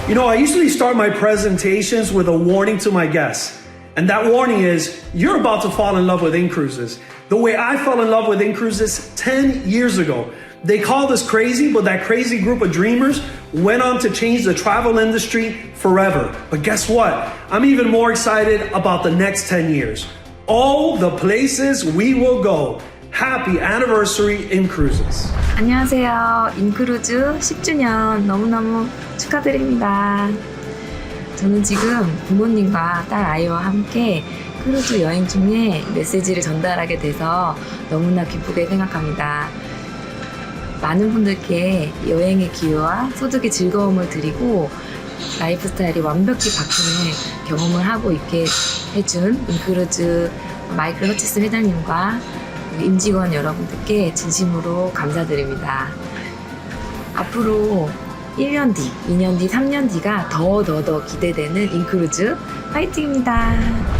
You know, I usually start my presentations with a warning to my guests. And that warning is, you're about to fall in love with InCruises. The way I fell in love with InCruises 10 years ago. They called us crazy, but that crazy group of dreamers went on to change the travel industry forever. But guess what? I'm even more excited about the next 10 years. All the places we will go. Happy anniversary, InCruises. 안녕하세요. 인크루즈 10주년 너무너무 축하드립니다. 저는 지금 부모님과 딸 아이와 함께 크루즈 여행 중에 메시지를 전달하게 돼서 너무나 기쁘게 생각합니다. 많은 분들께 여행의 기회와 소득의 즐거움을 드리고 라이프 스타일이 완벽히 바뀌는 경험을 하고 있게 해준 인크루즈 마이클 허치슨 회장님과 임직원 여러분들께 진심으로 감사드립니다. 앞으로 1년 뒤, 2년 뒤, 3년 뒤가 더 기대되는 인크루즈 파이팅입니다.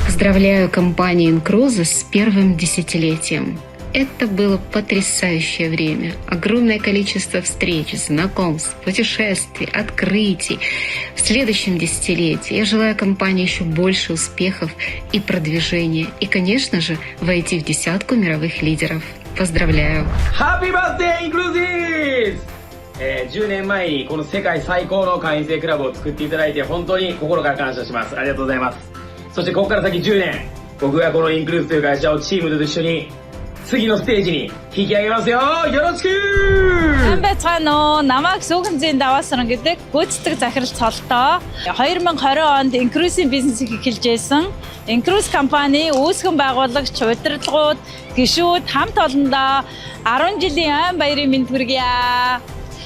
Поздравляю компанию InCruises с первым десятилетием. Это было потрясающее время. Огромное количество встреч, знакомств, путешествий, открытий. В следующем десятилетии я желаю компании еще больше успехов и продвижения. И, конечно же, войти в десятку мировых лидеров. Поздравляю! Happy birthday, InCruises! 10年前にこの世界最高の会員制クラブを作っていただいて本当に心から感謝します。ありがとうございます。そしてここから先10年、僕がこのInCruisesという会社をチームと一緒に次のステージに引き上げますよ。よろしく! Сайн байцгаана уу? Намайг Сүгэнзийн Даваасран гэдэг гүйцэтгэх захирал цолтой. 2020 онд InCruise-ийн бизнесийг эхэлжсэн. InCruise компани үүсгэн байгуулагч, удирдлагууд, гишүүд хамт олондоо 10 жилийн айн баярын мэнд хүргье.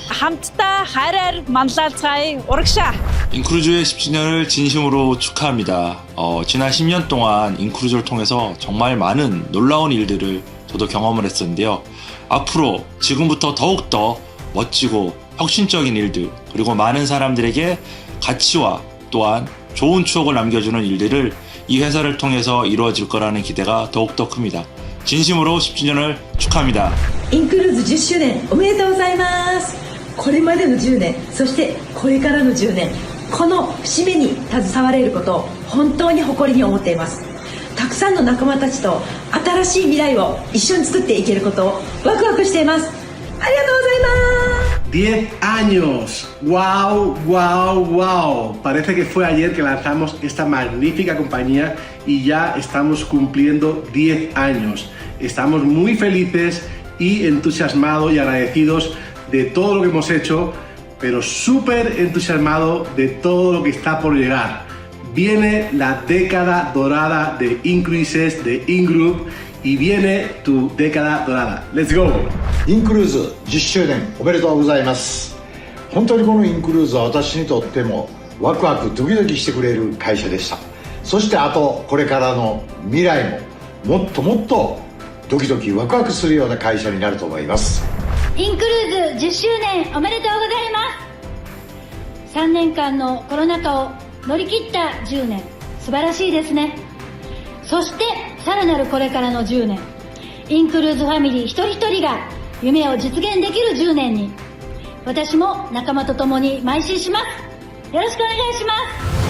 함тдаа хайраар 만날цгаая. урагшаа. 인크루즈의 10주년을 진심으로 축하합니다. 지난 10년 동안 인크루즈를 통해서 정말 많은 놀라운 일들을 저도 경험을 했었는데요. 앞으로 지금부터 더욱더 멋지고 혁신적인 일들, 그리고 많은 사람들에게 가치와 또한 좋은 추억을 남겨주는 일들을 이 회사를 통해서 이루어질 거라는 기대가 더욱더 큽니다. 진심으로 10주년을 축하합니다. 인크루즈 10周年おめでとうございます。これまでの10年、そしてこれからの10年、この節目に携われることを本当に誇りに思っています。たくさんの仲間たちと新しい未来を一緒に作っていけることをワクワクしています。ありがとうございます。10 años, wow, wow, wow. Parece que fue ayer que lanzamos esta magnífica compañía y ya estamos cumpliendo 10 años. Estamos muy felices y entusiasmados y agradecidos de todo lo que hemos hecho, pero súper entusiasmado de todo lo que está por llegar. Viene la década dorada de InCruises, de InGroup, y viene tu década dorada. Let's go! インクルーズ10周年おめでとうございます。本当にこのインクルーズは私にとってもワクワクドキドキしてくれる会社でした。そしてあとこれからの未来ももっともっとドキドキワクワクするような会社になると思います。インクルーズ10周年おめでとうございます。3年間のコロナ禍を乗り切った10年、素晴らしいですね。そしてさらなるこれからの10年、インクルーズファミリー一人一人が夢を実現できる10年に、私も仲間と共に邁進します。よろしくお願いします。